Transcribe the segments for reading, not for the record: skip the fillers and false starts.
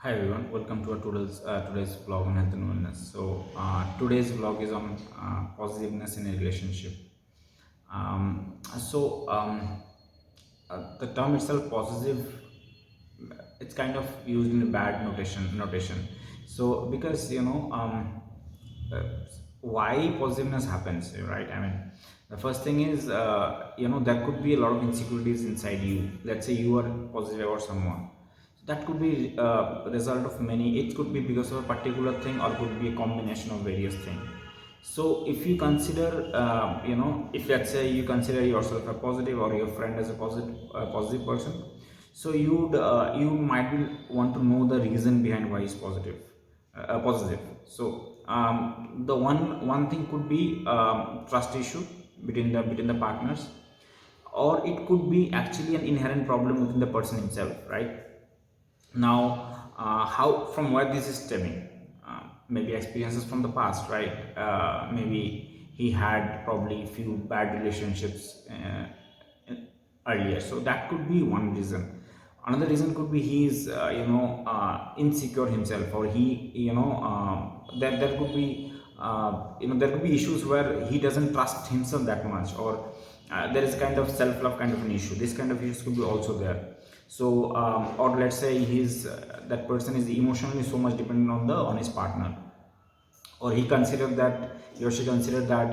Hi everyone, welcome to our today's vlog on health and wellness. Today's vlog is on positiveness in a relationship. So the term itself, positive, it's kind of used in a bad notation. So because uh, why positiveness happens, right? I mean, the first thing is there could be a lot of insecurities inside you. Let's say you are positive about someone, that could be a result of many. It could be because of a particular thing or could be a combination of various things. So if you consider if let's say you consider yourself a positive or your friend as a positive person, so you might be want to know the reason behind why he's positive. So the one thing could be trust issue between the partners, or it could be actually an inherent problem within the person himself, right? Now how, from where this is stemming? Maybe experiences from the past, right? Maybe he had probably few bad relationships earlier, so that could be one reason. Another reason could be he's insecure himself, or he there could be there could be issues where he doesn't trust himself that much, or there is kind of self-love kind of an issue. This kind of issues could be also there. So or let's say he's that person is emotionally so much dependent on his partner, or he considered that, he or she considered that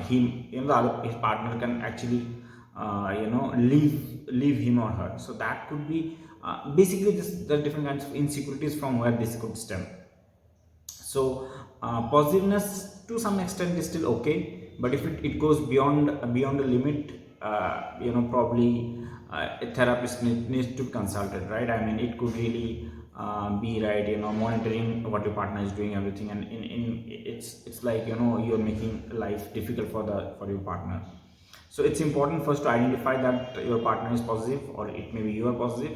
his partner can actually leave him or her. So that could be basically just the different kinds of insecurities from where this could stem. So positiveness to some extent is still okay, but if it goes beyond the limit, probably a therapist needs to be consulted, right? I mean, it could really be, right, monitoring what your partner is doing, everything, and it's like, you're making life difficult for your partner. So it's important first to identify that your partner is positive, or it may be you are positive.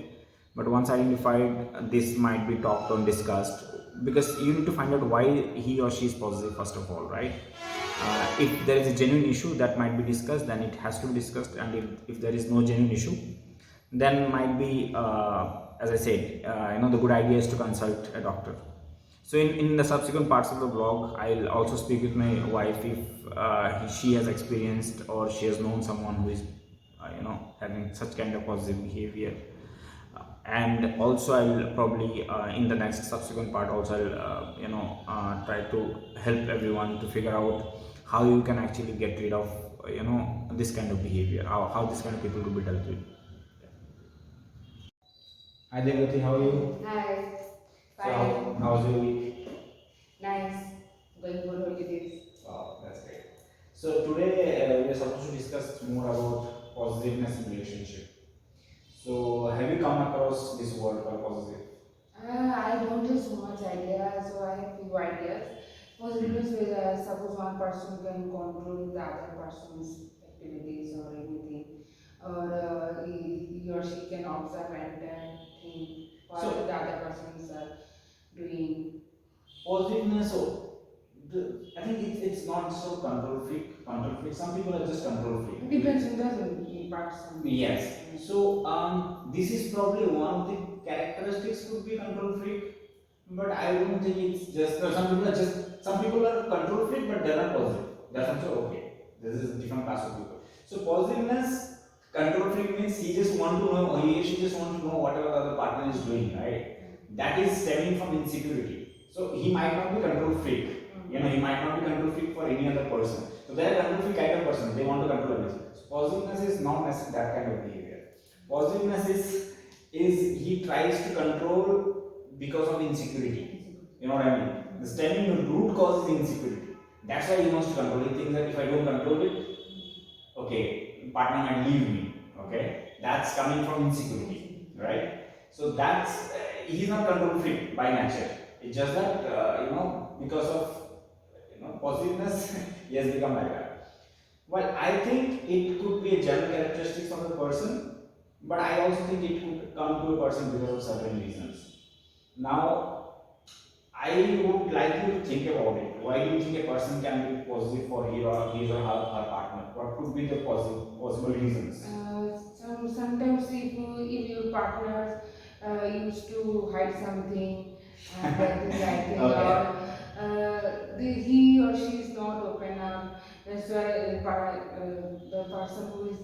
But once identified, this might be talked on, discussed, because you need to find out why he or she is positive first of all, right? If there is a genuine issue that might be discussed, then it has to be discussed. And if there is no genuine issue, then might be as I said, the good idea is to consult a doctor. So in the subsequent parts of the blog, I'll also speak with my wife if she has experienced or she has known someone who is having such kind of positive behavior. And also I'll probably in the next subsequent part also I'll try to help everyone to figure out how you can actually get rid of this kind of behavior, how this kind of people could be dealt with. Hi Devati, how are you? Hi, So fine, how's your week? nice, going for holidays. Wow, that's great. So today we are supposed to discuss more about positiveness in relationship. So have you come across this word called positive? I don't have so much idea, so I have few ideas. Positiveness Hmm. where suppose one person can control the other person's activities or anything, or he or she can observe and think what So the other person is doing. positiveness, so I think it's not so control freak. Control freak. Some people are just control freak. Depends on the person. Yes. So this is probably one of the characteristics could be control freak, but I don't think it's just some people are control freak, but they're not positive. That's also okay. This is a different class of people. So positiveness, control freak means he just want to know, or he or she just want to know whatever the other partner is doing, right? That is stemming from insecurity. So he might not be control freak. He might not be control freak for any other person. So they are control freak kind of person. They want to control everything. So positiveness is not necessarily that kind of behavior. Positiveness is he tries to control because of insecurity. You know what I mean? The stemming root cause is insecurity. That's why he wants to control. He thinks that if I don't control it, okay, partner might leave me. Okay, that's coming from insecurity, right? So that's he's not control freak by nature. It's just that because of positiveness, he has become like that. Well, I think it could be a general characteristics of the person, but I also think it could come to a person because of certain reasons. Now, I would like you to think about it. Why do you think a person can be positive for his or her partner? What could be the possible reasons? Sometimes if your partner used to hide something and this I think, Okay. or he or she is not open up. That's why the person who is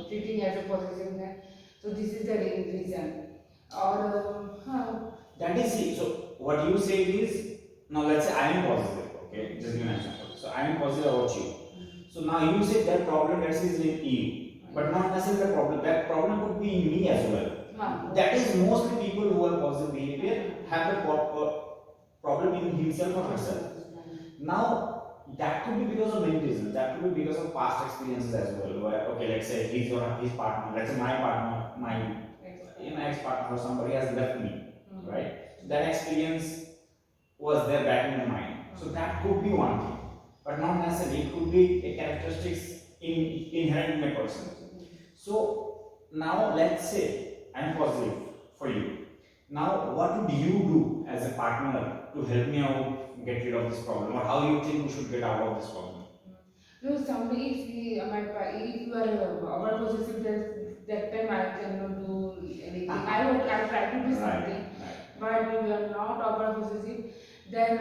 treating as a possessiveness. So this is the reason. Or That is it. So what you say is, now let's say I am positive. Okay, just give me an example. So I am positive about you. So now you say that problem let's say is in you, but not necessarily the problem. That problem could be in me as well. That is mostly people who have positive behavior have the problem in himself or herself. Now that could be because of many reasons. That could be because of past experiences as well. Where okay, let's say his partner, let's say my partner, my ex partner or somebody has left me, right? So that experience was there back in the mind. So that could be one thing, but not necessarily. It could be a characteristics inherent in a person. So now let's say I'm positive for you. Now what would you do as a partner to help me out get rid of this problem, or how you think we should get out of this problem? no, somebody if we if you are over possessive, that time I cannot do anything. I try to do something, but if you are not over possessive, then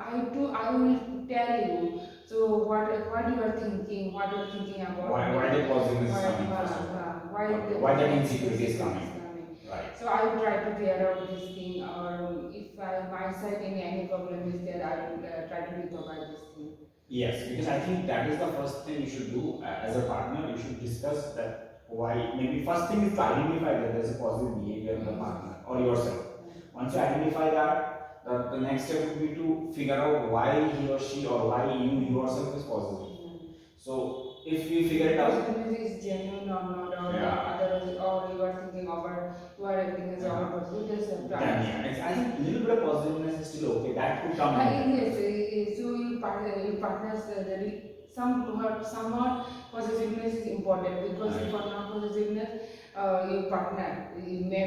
I will tell you. So what you are thinking, what you are thinking about Why the positiveness is why coming first of all? why Okay. the Why that insecurity is coming? coming. Right. So I will try to clear out this thing, or if my side any problem is there, I will try to recover this thing. Yes, because I think that is the first thing you should do as a partner. You should discuss that why. Maybe first thing is to identify that there is a positive behavior in the partner or yourself. Once you identify that, the next step would be to figure out why he or she or why you yourself is positive. So if you figure it out, positiveness is genuine or not, or otherwise, or you are thinking over, you are acting as our positive. Just have to then I think a little bit of positiveness is still okay. That could come in. yes, so your partners, somewhat possessiveness is important, because if for not possessiveness, your partner, it may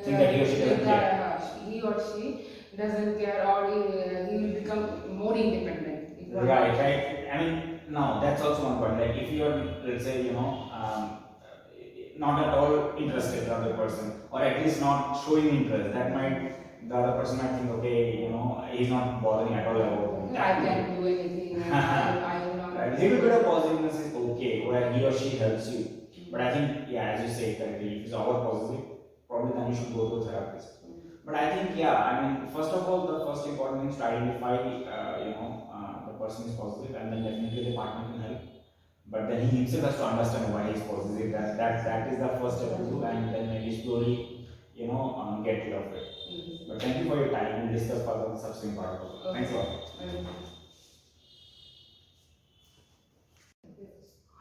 think that he or she doesn't care. he or she doesn't care, or he will become more independent. Right. I mean, no, that's also one point. Like, if you're, let's say, not at all interested in the other person, or at least not showing interest, that might, the other person might think, okay, he's not bothering at all about me. I can do anything, and I will not. Right. Little bit of positiveness is okay, where he or she helps you. But I think, yeah, as you say correctly, if it's all positive, probably then you should go to a therapist. But I think, yeah, I mean, first of all, the first important thing is to identify, the person is positive, and then definitely the partner can help. But then he himself has to understand why he's positive. That is the first step to do, and then maybe slowly, get rid of it. But thank you for your time. We'll discuss further the subsequent part of it. Thanks a lot.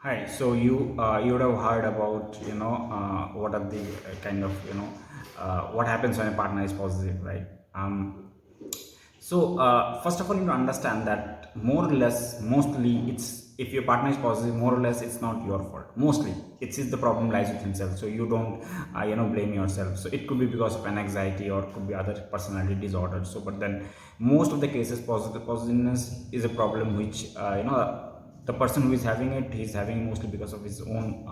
Hi. So you would have heard about what are the kind of what happens when a partner is positive, right? First of all, you need to understand that more or less, mostly, it's if your partner is positive, more or less, it's not your fault. Mostly, it's the problem lies with himself. So you don't, blame yourself. So it could be because of an anxiety, or it could be other personality disorders. So, but then most of the cases, positiveness is a problem which the person who is having it, he's having mostly because of his own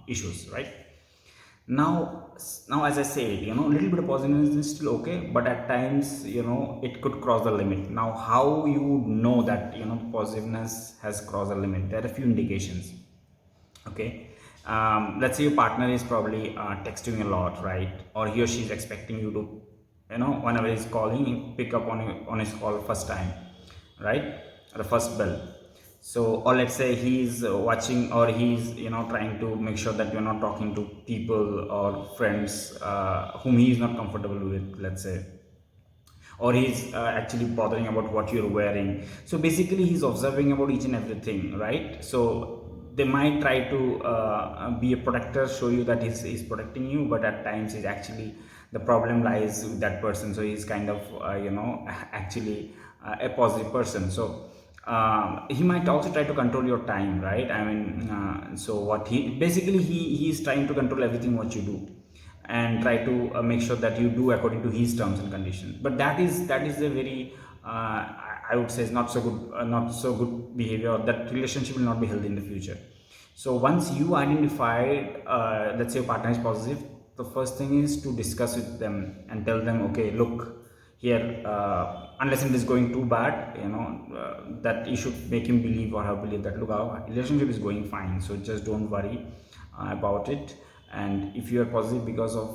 issues, right? Now as I said, a little bit of positiveness is still okay, but at times it could cross the limit. Now how you know that positiveness has crossed the limit? There are a few indications. Okay. Let's say your partner is probably texting a lot, right? Or he or she is expecting you to whenever he's calling, pick up on his call first time, right? The first bell. So, or let's say he's watching, or he's trying to make sure that you're not talking to people or friends whom he is not comfortable with, let's say, or he's actually bothering about what you're wearing. So basically he's observing about each and everything, right? So they might try to be a protector, show you that he's protecting you, but at times he's actually, the problem lies with that person. So he's kind of actually a positive person. So he might also try to control your time, right? I mean, so what he basically, he's trying to control everything what you do, and try to make sure that you do according to his terms and conditions. But that is a very I would say is not so good behavior. That relationship will not be healthy in the future. So once you identified, let's say your partner is positive, the first thing is to discuss with them and tell them, okay, look, here, unless it is going too bad, that you should make him believe or her believe that, look, our relationship is going fine, so just don't worry about it. And if you are positive because of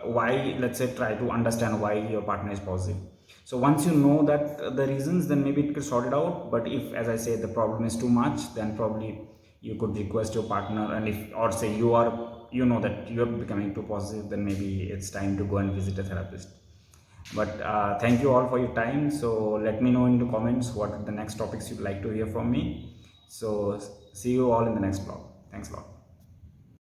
why, let's say, try to understand why your partner is positive. So once you know that the reasons, then maybe it could sort it out. But if, as I say, the problem is too much, then probably you could request your partner, and if, or say, you know that you're becoming too positive, then maybe it's time to go and visit a therapist. But thank you all for your time. So let me know in the comments what are the next topics you'd like to hear from me. So see you all in the next vlog. Thanks a lot.